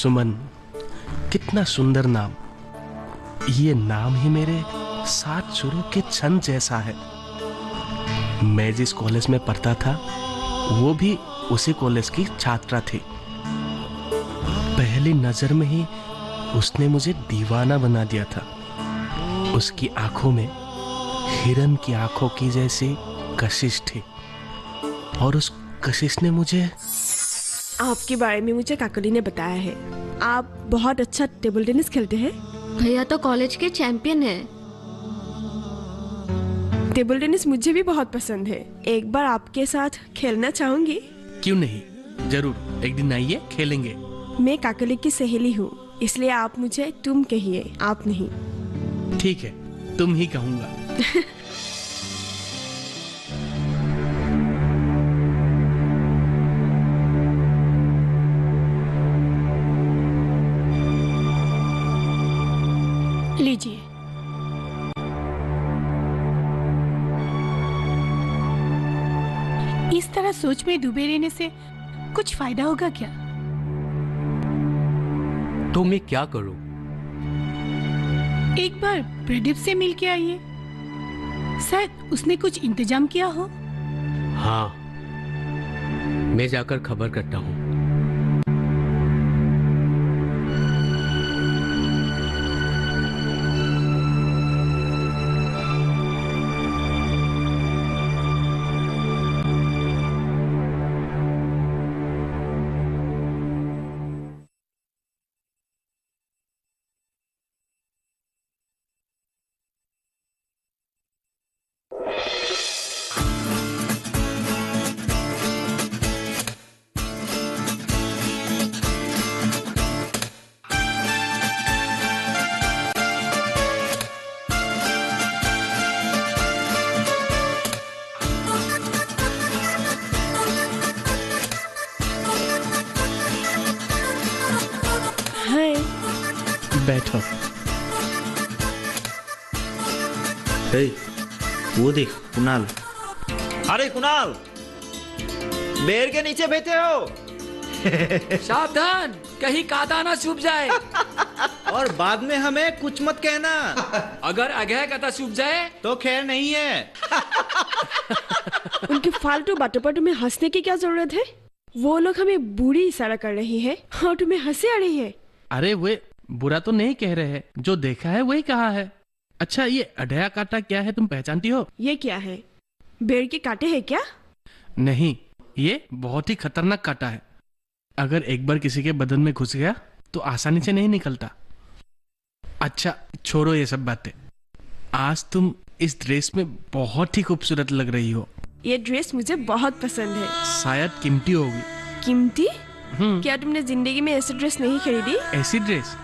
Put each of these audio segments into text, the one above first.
सुमन, कितना सुंदर नाम। ये नाम ही मेरे सात सुरों के छंद जैसा है। मैं जिस कॉलेज में पढ़ता था वो भी उसी कॉलेज की छात्रा थी। पहली नजर में ही उसने मुझे दीवाना बना दिया था। उसकी आंखों में हिरन की आंखों की जैसी कशिश थी और उस कशिश ने मुझे। आपके बारे में मुझे काकली ने बताया है, आप बहुत अच्छा टेबल टेनिस खेलते हैं। भैया तो कॉलेज के चैंपियन है। टेबल टेनिस मुझे भी बहुत पसंद है, एक बार आपके साथ खेलना चाहूंगी। क्यों नहीं, जरूर, एक दिन आइए, खेलेंगे। मैं काकली की सहेली हूँ, इसलिए आप मुझे तुम कहिए, आप नहीं। ठीक है, तुम ही कहूंगा। लीजिए। इस तरह सोच में डूबे रहने से कुछ फायदा होगा क्या? तो मैं क्या करूं? एक बार प्रदीप से मिल के आइए, शायद उसने कुछ इंतजाम किया हो। हाँ, मैं जाकर खबर करता हूँ। बैठो। हे, वो देख कुणाल। अरे कुणाल, बेर के नीचे बैठे हो। सावधान, कहीं कादा ना चुभ जाए। और बाद में हमें कुछ मत कहना। अगर अगह कादा चुभ जाए तो खैर नहीं है। उनके फालतू बातों पर तुम्हें हंसने की क्या जरूरत है? वो लोग हमें बुरी इशारा कर रही है और तुम्हें हंसी आ रही है। अरे वे बुरा तो नहीं कह रहे हैं, जो देखा है वही कहा है। अच्छा, ये अडया कांटा क्या है, तुम पहचानती हो? ये क्या है? बेर के कांटे हैं क्या? नहीं, ये बहुत ही खतरनाक कांटा है। अगर एक बार किसी के बदन में घुस गया तो आसानी से नहीं निकलता। अच्छा, छोड़ो ये सब बातें। आज तुम इस ड्रेस में बहुत ही खूबसूरत लग रही हो। ये ड्रेस मुझे बहुत पसंद है। शायद कीमती होगी। कीमती? क्या तुमने जिंदगी में ऐसी ड्रेस नहीं खरीदी? ऐसी ड्रेस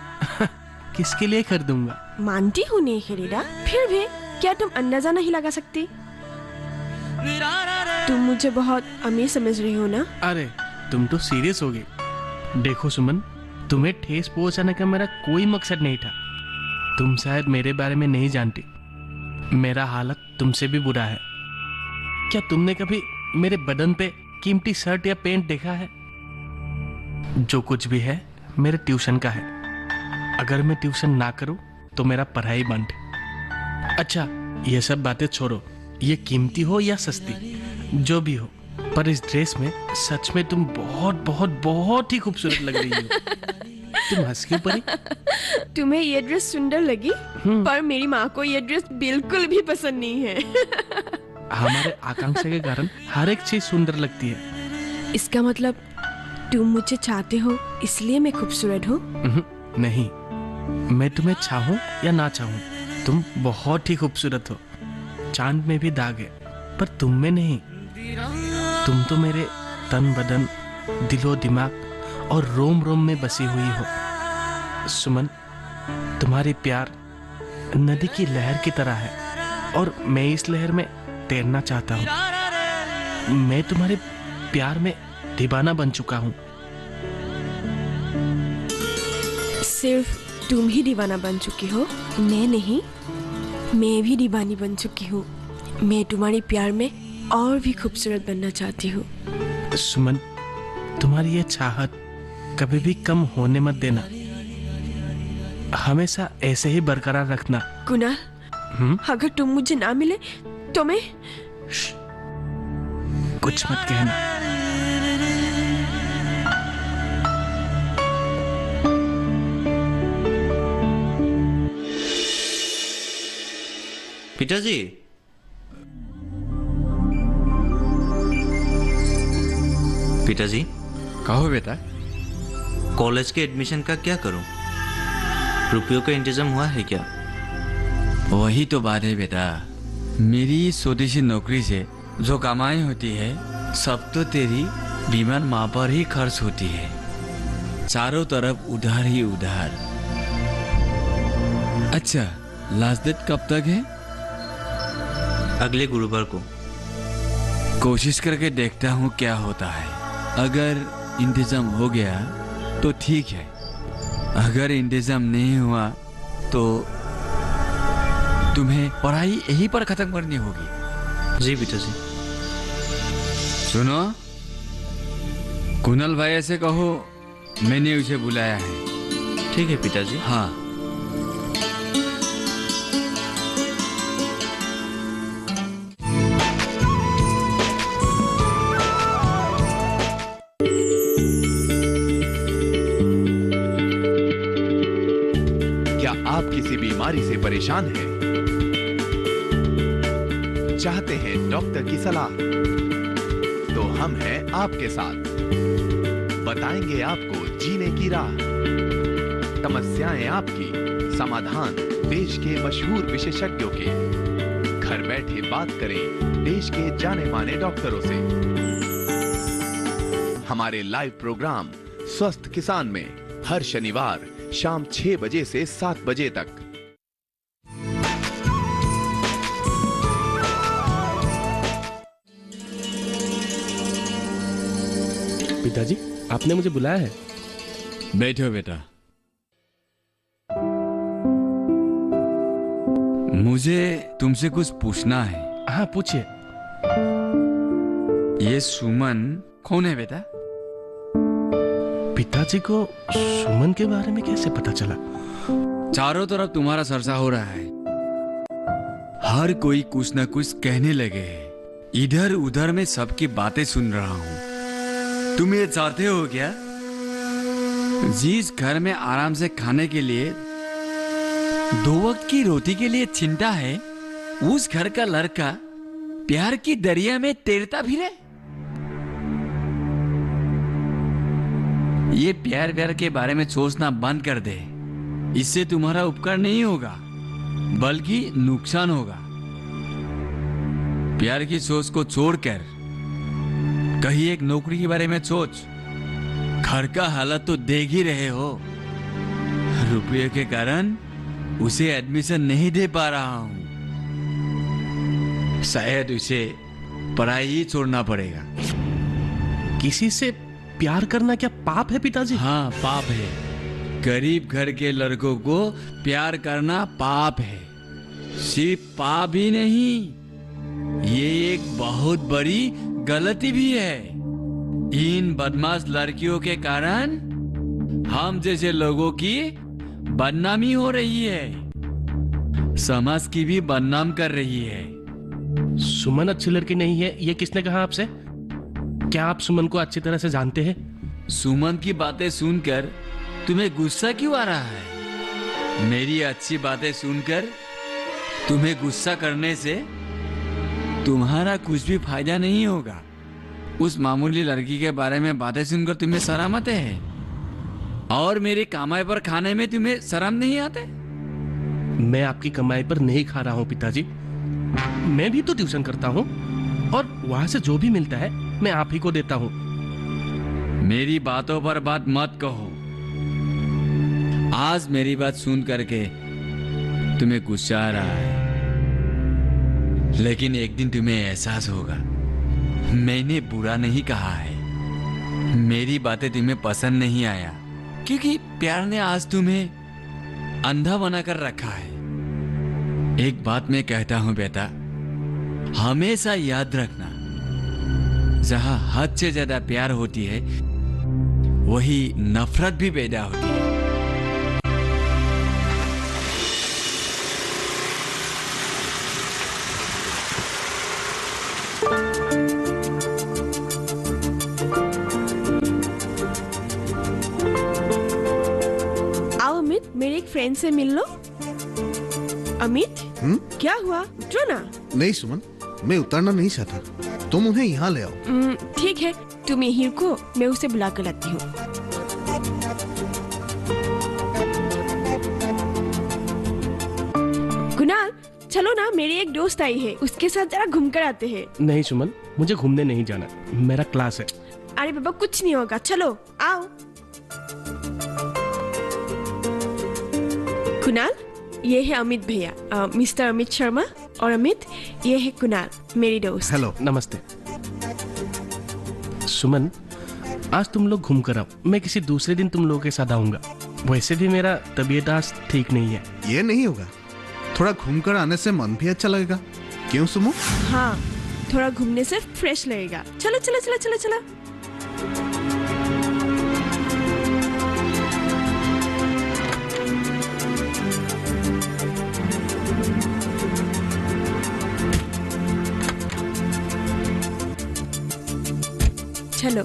किसके लिए खरीदूंगा? मानती हूँ नहीं खरीदा, फिर भी क्या तुम अंदाजा नहीं लगा सकती? तुम मुझे बहुत अमीर समझ रही हो ना? अरे तुम तो सीरियस हो गई। देखो सुमन, तुम्हें ठेस पहुंचाने का मेरा कोई मकसद नहीं था। तुम शायद मेरे बारे में नहीं जानती, मेरा हालत तुमसे भी बुरा है। क्या तुमने कभी मेरे बदन पे कीमती शर्ट या पैंट देखा है? जो कुछ भी है मेरे ट्यूशन का है। अगर मैं ट्यूशन ना करूं तो मेरा पढ़ाई बंद। अच्छा, ये सब बातें छोड़ो। ये कीमती हो या सस्ती, जो भी हो, पर इस ड्रेस में सच में तुम बहुत बहुत बहुत ही खूबसूरत लग रही हो। तुम हंस क्यों पड़ी? तुम्हें ये ड्रेस सुंदर लगी, पर मेरी माँ को ये ड्रेस बिल्कुल भी पसंद नहीं है। हमारे आकांक्षा के कारण हर एक चीज सुंदर लगती है। इसका मतलब तुम मुझे चाहते हो इसलिए मैं खूबसूरत हूँ? नहीं, मैं तुम्हें चाहूं या ना चाहूं, तुम बहुत ही खूबसूरत हो। चांद में भी दाग है, पर तुम में नहीं। तुम तो मेरे तन बदन, दिलो दिमाग और रोम रोम में बसी हुई हो। सुमन, तुम्हारी प्यार नदी की लहर की तरह है और मैं इस लहर में तैरना चाहता हूँ। मैं तुम्हारे प्यार में दीवाना बन चुका हूँ। सिर्फ तुम ही दीवाना बन चुकी हो, मैं नहीं। मैं भी दीवानी बन चुकी हूँ। मैं तुम्हारे प्यार में और भी खूबसूरत बनना चाहती हूँ। सुमन, तुम्हारी ये चाहत कभी भी कम होने मत देना, हमेशा ऐसे ही बरकरार रखना। कुणाल, अगर तुम मुझे ना मिले तो मैं कुछ मत कहना। पिताजी, पिताजी, कहो बेटा। कॉलेज के एडमिशन का क्या करूं? रुपयों का इंतजाम हुआ है क्या? वही तो बात है बेटा, मेरी स्वदेशी नौकरी से जो कमाई होती है सब तो तेरी बीमार माँ पर ही खर्च होती है। चारों तरफ उधार ही उधार। अच्छा, लास्ट डेट कब तक है? अगले गुरुवार को। कोशिश करके देखता हूँ क्या होता है। अगर इंतजाम हो गया तो ठीक है, अगर इंतजाम नहीं हुआ तो तुम्हें पढ़ाई यहीं पर खत्म करनी होगी। जी पिताजी। सुनो, कुणाल भाई से कहो मैंने उसे बुलाया है। ठीक है पिताजी। हाँ। क्या आप किसी बीमारी से परेशान हैं? चाहते हैं डॉक्टर की सलाह? तो हम हैं आपके साथ, बताएंगे आपको जीने की राह। समस्याएं आपकी, समाधान देश के मशहूर विशेषज्ञों के। घर बैठे बात करें देश के जाने माने डॉक्टरों से। हमारे लाइव प्रोग्राम स्वस्थ किसान में हर शनिवार शाम 6 बजे से 7 बजे तक। पिताजी, आपने मुझे बुलाया है? बैठो बेटा। मुझे तुमसे कुछ पूछना है। हाँ पूछिए। ये सुमन कौन है बेटा? पिताजी को सुमन के बारे में कैसे पता चला? चारों तरफ तुम्हारा चर्चा हो रहा है, हर कोई कुछ न कुछ कहने लगे है। इधर उधर में सबकी बातें सुन रहा हूँ। तुम ये चाहते हो क्या? जिस घर में आराम से खाने के लिए 2 वक्त की रोटी के लिए चिंता है, उस घर का लड़का प्यार की दरिया में तैरता फिरे? ये प्यार व्यार के बारे में सोचना बंद कर दे। इससे तुम्हारा उपकार नहीं होगा बल्कि नुकसान होगा। प्यार की सोच को छोड़कर कहीं एक नौकरी के बारे में सोच। घर का हालत तो देख ही रहे हो। रुपये के कारण उसे एडमिशन नहीं दे पा रहा हूं। शायद उसे पढ़ाई ही छोड़ना पड़ेगा। किसी से प्यार करना क्या पाप है पिताजी? हाँ पाप है। गरीब घर के लड़कों को प्यार करना पाप है। सिर्फ पाप ही नहीं, ये एक बहुत बड़ी गलती भी है। इन बदमाश लड़कियों के कारण हम जैसे लोगों की बदनामी हो रही है, समाज की भी बदनाम कर रही है। सुमन अच्छी लड़की नहीं है, ये किसने कहा आपसे? क्या आप सुमन को अच्छी तरह से जानते हैं? सुमन की बातें सुनकर तुम्हें गुस्सा क्यों आ रहा है? मेरी अच्छी बातें सुनकर तुम्हें गुस्सा करने से तुम्हारा कुछ भी फायदा नहीं होगा। उस मामूली लड़की के बारे में बातें सुनकर तुम्हें शर्म आते है, और मेरी कमाई पर खाने में तुम्हें शर्म नहीं आते? मैं आपकी कमाई पर नहीं खा रहा हूं पिताजी। मैं भी तो ट्यूशन करता हूं और वहां से जो भी मिलता है मैं आप ही को देता हूं। मेरी बातों पर बात मत कहो। आज मेरी बात सुन करके तुम्हें गुस्सा आ रहा है, लेकिन एक दिन तुम्हें एहसास होगा मैंने बुरा नहीं कहा है। मेरी बातें तुम्हें पसंद नहीं आया क्योंकि प्यार ने आज तुम्हें अंधा बनाकर रखा है। एक बात मैं कहता हूं बेटा, हमेशा याद रखना, जहां हद से ज्यादा प्यार होती है वही नफरत भी पैदा होती है। आओ अमित, मेरे एक फ्रेंड से मिल लो। अमित, क्या हुआ? उतरो ना। नहीं सुमन, मैं उतरना नहीं चाहता, तुम उन्हें यहाँ ले आओ। ठीक है, तुम यहीं रुको, मैं उसे बुला कर लाती हूँ। कुणाल, चलो ना, मेरी एक दोस्त आई है, उसके साथ जरा घूम कर आते हैं। नहीं सुमन, मुझे घूमने नहीं जाना, मेरा क्लास है। अरे बाबा, कुछ नहीं होगा, चलो आओ। कुणाल, ये है अमित भैया, मिस्टर अमित शर्मा, और अमित, ये है कुणाल, मेरी दोस्त। हेलो। नमस्ते। सुमन, आज तुम लोग घूम कर आओ, मैं किसी दूसरे दिन तुम लोगों के साथ आऊंगा। वैसे भी मेरा तबीयत आज ठीक नहीं है। ये नहीं होगा, थोड़ा घूमकर आने से मन भी अच्छा लगेगा, क्यों सुमो? हाँ, थोड़ा घूमने से फ्रेश लगेगा। चलो चलो चलो चलो चलो। चलो।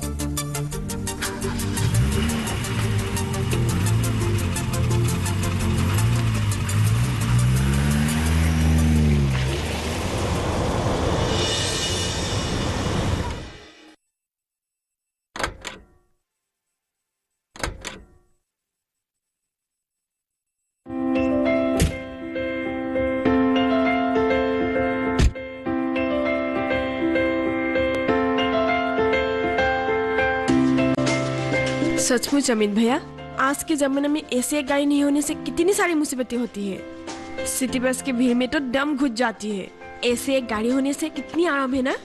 सचमुच अमित भैया, आज के जमाने में ऐसे एक गाड़ी नहीं होने से कितनी सारी मुसीबतें होती है। सिटी बस की भीड़ में तो दम घुट जाती है, ऐसे एक गाड़ी होने से कितनी आराम है ना।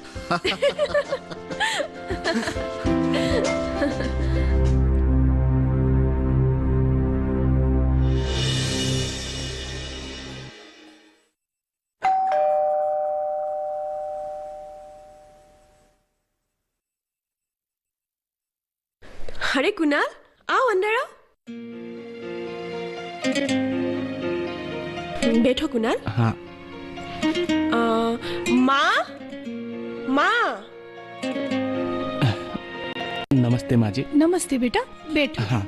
अरे कुणाल, आओ अंदर आओ। बैठो कुणाल। हाँ। माँ, माँ। नमस्ते माँ जी। नमस्ते बेटा, बैठो। हाँ।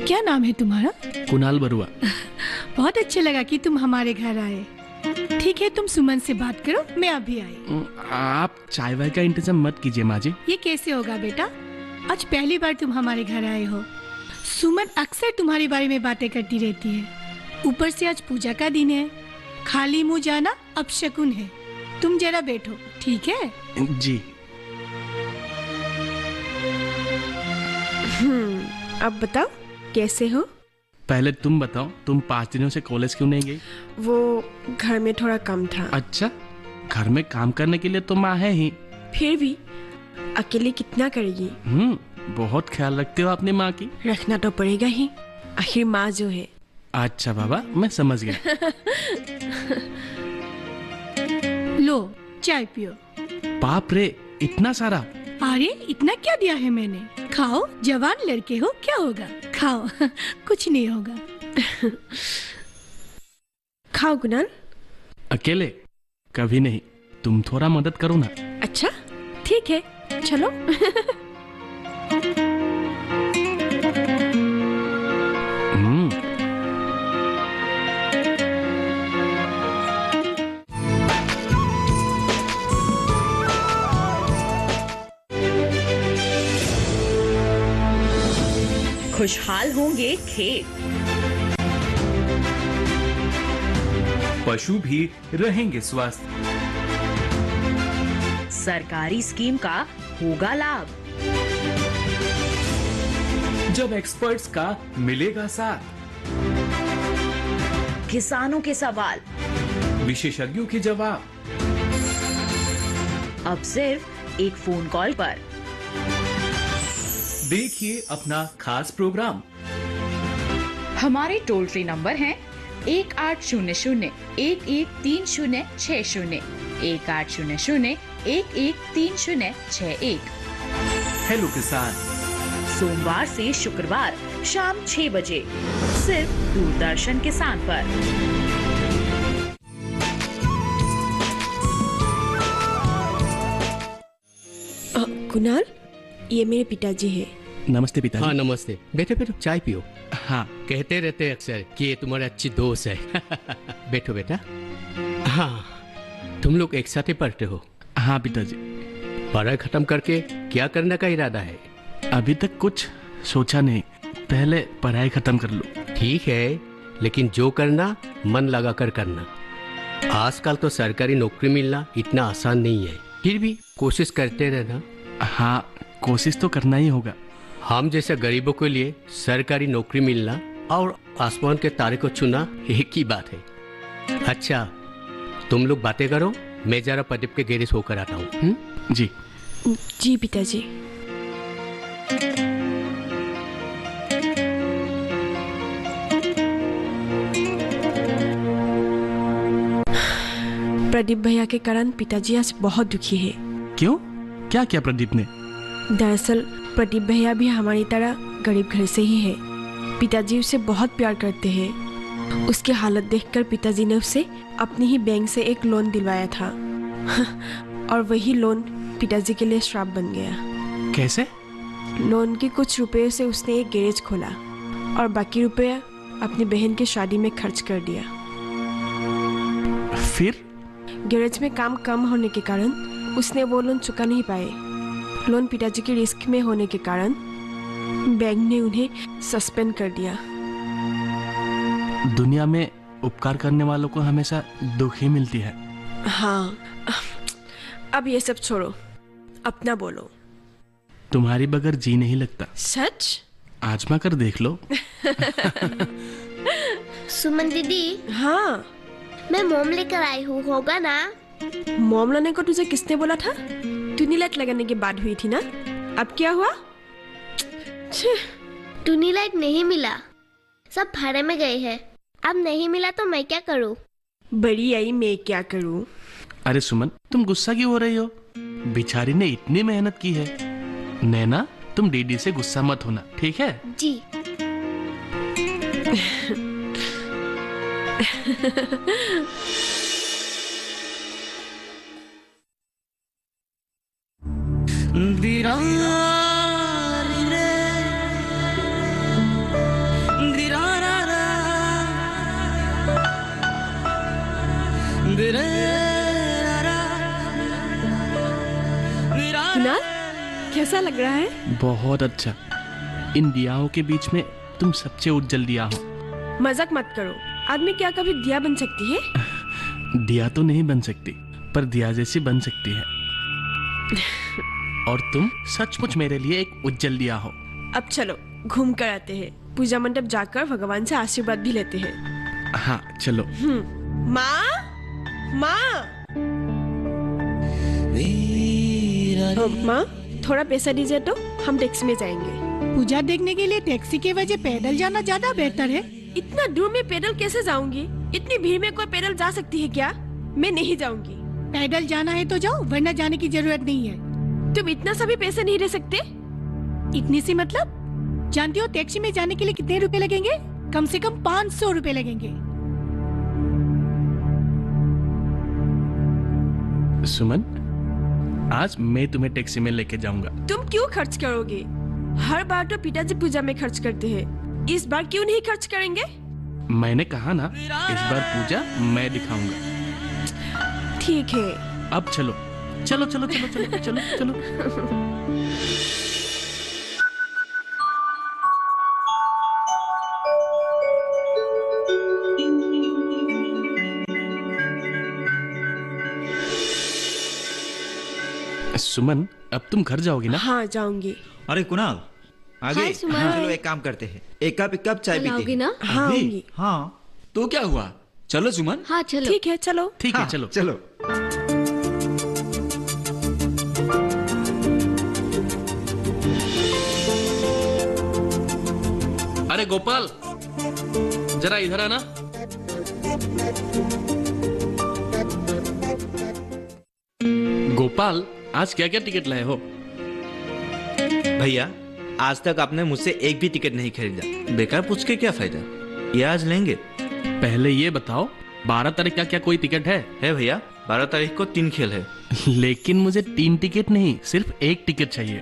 क्या नाम है तुम्हारा? कुणाल बरुआ। बहुत अच्छा लगा कि तुम हमारे घर आए। ठीक है, तुम सुमन से बात करो, मैं अभी आई। आप चाय वाय का इंतजाम मत कीजिए माँ जी। ये कैसे होगा बेटा, आज पहली बार तुम हमारे घर आए हो। सुमन अक्सर तुम्हारे बारे में बातें करती रहती है, ऊपर से आज पूजा का दिन है, खाली मुंह जाना अपशकुन है। तुम जरा बैठो, ठीक है? जी। अब बताओ कैसे हो? पहले तुम बताओ, तुम 5 दिनों से कॉलेज क्यों नहीं गई? वो घर में थोड़ा कम था। अच्छा, घर में काम करने के लिए तो माँ है ही। फिर भी अकेले कितना करेगी? बहुत ख्याल रखते हो अपनी माँ की। रखना तो पड़ेगा ही, आखिर माँ जो है। अच्छा बाबा, मैं समझ गया। लो चाय पियो। बाप रे, इतना सारा? अरे इतना क्या दिया है मैंने, खाओ, जवान लड़के हो, क्या होगा, खाओ। कुछ नहीं होगा। खाओ कुणाल। अकेले कभी नहीं, तुम थोड़ा मदद करो ना। अच्छा ठीक है, चलो। खुशहाल होंगे खेत, पशु भी रहेंगे स्वस्थ, सरकारी स्कीम का होगा लाभ, जब एक्सपर्ट्स का मिलेगा साथ, किसानों के सवाल, विशेषज्ञों के जवाब, अब सिर्फ एक फोन कॉल पर। देखिए अपना खास प्रोग्राम। हमारे टोल फ्री नंबर हैं 1800-113060, 1800-113061। हेलो किसान। सोमवार से शुक्रवार शाम 6 बजे सिर्फ दूरदर्शन किसान पर। कुणाल, ये मेरे पिताजी है। नमस्ते पिताजी। हाँ नमस्ते। बैठो बैठो, चाय पियो। हाँ। कहते रहते अक्सर कि ये तुम्हारे अच्छी दोस्त है। बैठो बेटा। हाँ, तुम लोग एक साथ ही पढ़ते हो? हाँ पिताजी। पढ़ाई खत्म करके क्या करने का इरादा है? अभी तक कुछ सोचा नहीं, पहले पढ़ाई खत्म कर लूं। ठीक है, लेकिन जो करना मन लगा कर करना। आजकल तो सरकारी नौकरी मिलना इतना आसान नहीं है, फिर भी कोशिश करते रहना। हाँ, कोशिश तो करना ही होगा। हम जैसे गरीबों के लिए सरकारी नौकरी मिलना और आसमान के तारे को छूना एक ही बात है। अच्छा, तुम लोग बातें करो, मैं जरा प्रदीप के गैरेज होकर आता हूँ। जी जी पिताजी। प्रदीप भैया के कारण पिताजी आज बहुत दुखी है। क्यों? क्या किया प्रदीप ने? दरअसल प्रदीप भैया भी हमारी तरह गरीब घर से ही है। पिताजी उसे बहुत प्यार करते हैं। उसकी हालत देखकर पिताजी ने उसे अपनी ही बैंक से एक लोन दिलवाया था। और वही लोन पिताजी के लिए श्राप बन गया। कैसे? लोन के कुछ रुपए से उसने एक गैरेज खोला और बाकी रुपए अपनी बहन की शादी में खर्च कर दिया। फिर? गैरेज में काम कम होने के कारण उसने वो लोन चुका नहीं पाए। लोन पिताजी के रिस्क में होने के कारण बैंक ने उन्हें सस्पेंड कर दिया। दुनिया में उपकार करने वालों को हमेशा दुख ही मिलती है। हाँ, अब ये सब छोड़ो, अपना बोलो। तुम्हारी बगैर जी नहीं लगता। सच? आजमा कर देख लो। सुमन दीदी। हाँ, मैं मोम लेकर आई हूँ, होगा ना? मोम लाने को तुझे किसने बोला था? ट्यूनीलाइट लगाने के बाद हुई थी ना? अब क्या हुआ? ट्यूनीलाइट नहीं मिला, सब भाड़े में गए हैं। अब नहीं मिला तो मैं क्या करूँ? बड़ी आई, मैं क्या करूँ? अरे सुमन, तुम गुस्सा क्यों हो रही हो? बेचारी ने इतनी मेहनत की है। नैना, तुम दीदी से गुस्सा मत होना, ठीक है? जी। कुणाल, कैसा लग रहा है? बहुत अच्छा। इन दियाओं के बीच में तुम सबसे उज्जवल दिया हो। मजाक मत करो। आदमी क्या कभी दिया बन सकती है? दिया तो नहीं बन सकती, पर दिया जैसी बन सकती है। और तुम सचमुच मेरे लिए एक उज्जवल दिया हो। अब चलो घूम कर आते हैं। पूजा मंडप जाकर भगवान से आशीर्वाद भी लेते हैं। हाँ चलो। माँ, माँ, माँ, थोड़ा पैसा दीजिए तो हम टैक्सी में जाएंगे। पूजा देखने के लिए टैक्सी के वजह पैदल जाना ज्यादा बेहतर है। इतना दूर में पैदल कैसे जाऊंगी? इतनी भीड़ में कोई पैदल जा सकती है क्या? मैं नहीं जाऊंगी। पैदल जाना है तो जाओ, वरना जाने की जरूरत नहीं है। तुम इतना सा भी पैसे नहीं दे सकते? इतनी सी मतलब? जानती हो टैक्सी में जाने के लिए कितने रुपए लगेंगे? कम से कम 500 रुपए लगेंगे। सुमन, आज मैं तुम्हें टैक्सी में लेके जाऊंगा। तुम क्यों खर्च करोगे? हर बार तो पिताजी पूजा में खर्च करते हैं, इस बार क्यों नहीं खर्च करेंगे? मैंने कहा ना, इस बार पूजा मैं दिखाऊंगा। ठीक है। अब चलो चलो चलो चलो चलो चलो चलो। सुमन, अब तुम घर जाओगी ना? हाँ जाऊंगी। अरे कुणाल, आगे। हाय सुमन। चलो एक काम करते हैं, एक कप चाय पीते लाओगी हैं। ना? हाँ आऊंगी। हाँ तो क्या हुआ? चलो सुमन। हाँ चलो। ठीक है चलो। ठीक है हाँ, चलो चलो। अरे गोपाल, जरा इधर आना। गोपाल, आज क्या क्या टिकट लाए हो? भैया, आज तक आपने मुझसे एक भी टिकट नहीं खरीदा, बेकार पूछ के क्या फायदा। ये आज लेंगे। पहले ये बताओ 12 तारीख का क्या कोई टिकट है? है भैया, 12 तारीख को 3 खेल है। लेकिन मुझे 3 टिकट नहीं, सिर्फ 1 टिकट चाहिए।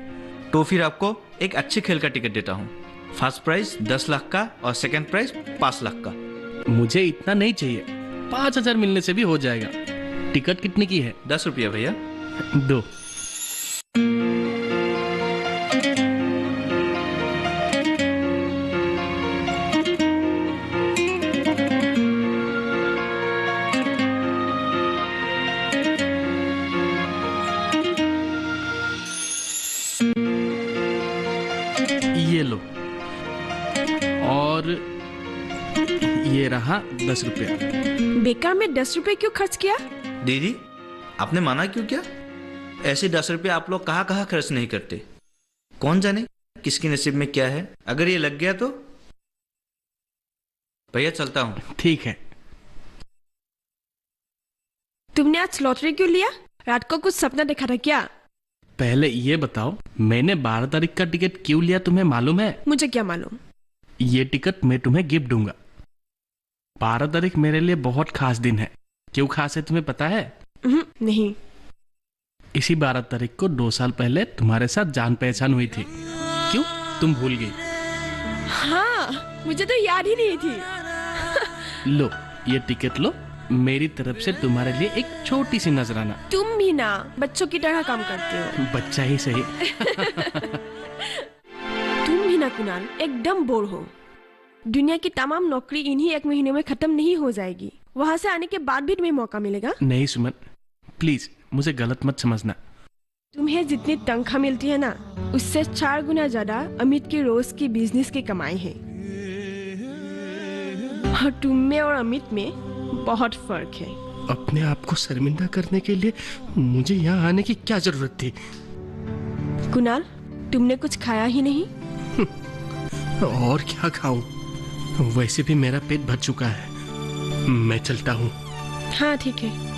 तो फिर आपको एक अच्छे खेल का टिकट देता हूँ। फर्स्ट प्राइज 10 लाख का और सेकंड प्राइज 5 लाख का। मुझे इतना नहीं चाहिए, 5,000 मिलने से भी हो जाएगा। टिकट कितने की है? 10 रुपया भैया। दो। ये लो, और ये रहा 10 रुपया। बेकार में 10 रुपए क्यों खर्च किया? दीदी, आपने माना क्यों क्या? ऐसे 10 रुपये आप लोग कहाँ कहाँ खर्च नहीं करते। कौन जाने किसके नसीब में क्या है। अगर ये लग गया तो भैया चलता हूँ। ठीक है। तुमने आज लॉटरी क्यों लिया? रात को कुछ सपना देखा था क्या? पहले ये बताओ, मैंने 12 तारीख का टिकट क्यों लिया तुम्हें मालूम है? मुझे क्या मालूम। ये टिकट मैं तुम्हें गिफ्ट दूंगा। 12 तारीख मेरे लिए बहुत खास दिन है। क्यों खास है तुम्हें पता है? नहीं। इसी 12 तारीख को 2 साल पहले तुम्हारे साथ जान पहचान हुई थी। क्यों, तुम भूल गई? हाँ, मुझे तो याद ही नहीं थी। लो, ये टिकट लो। मेरी तरफ से तुम्हारे लिए एक छोटी सी नजराना। तुम भी ना बच्चों की तरह काम करते हो। बच्चा ही सही। तुम भी ना कुणाल, एकदम बोर हो। दुनिया की तमाम नौकरी इन्हीं 1 महीने में खत्म नहीं हो जाएगी। वहाँ से आने के बाद भी तुम्हें मौका मिलेगा। नहीं सुमन, प्लीज मुझे गलत मत समझना। तुम्हें जितनी तनख्वाह मिलती है ना, उससे 4 गुना ज्यादा अमित की रोज की बिजनेस की कमाई है। और तुम में और अमित में बहुत फर्क है। अपने आप को शर्मिंदा करने के लिए मुझे यहाँ आने की क्या जरूरत थी? कुणाल, तुमने कुछ खाया ही नहीं। और क्या खाऊं? वैसे भी मेरा पेट भर चुका है। मैं चलता हूँ। हाँ ठीक है।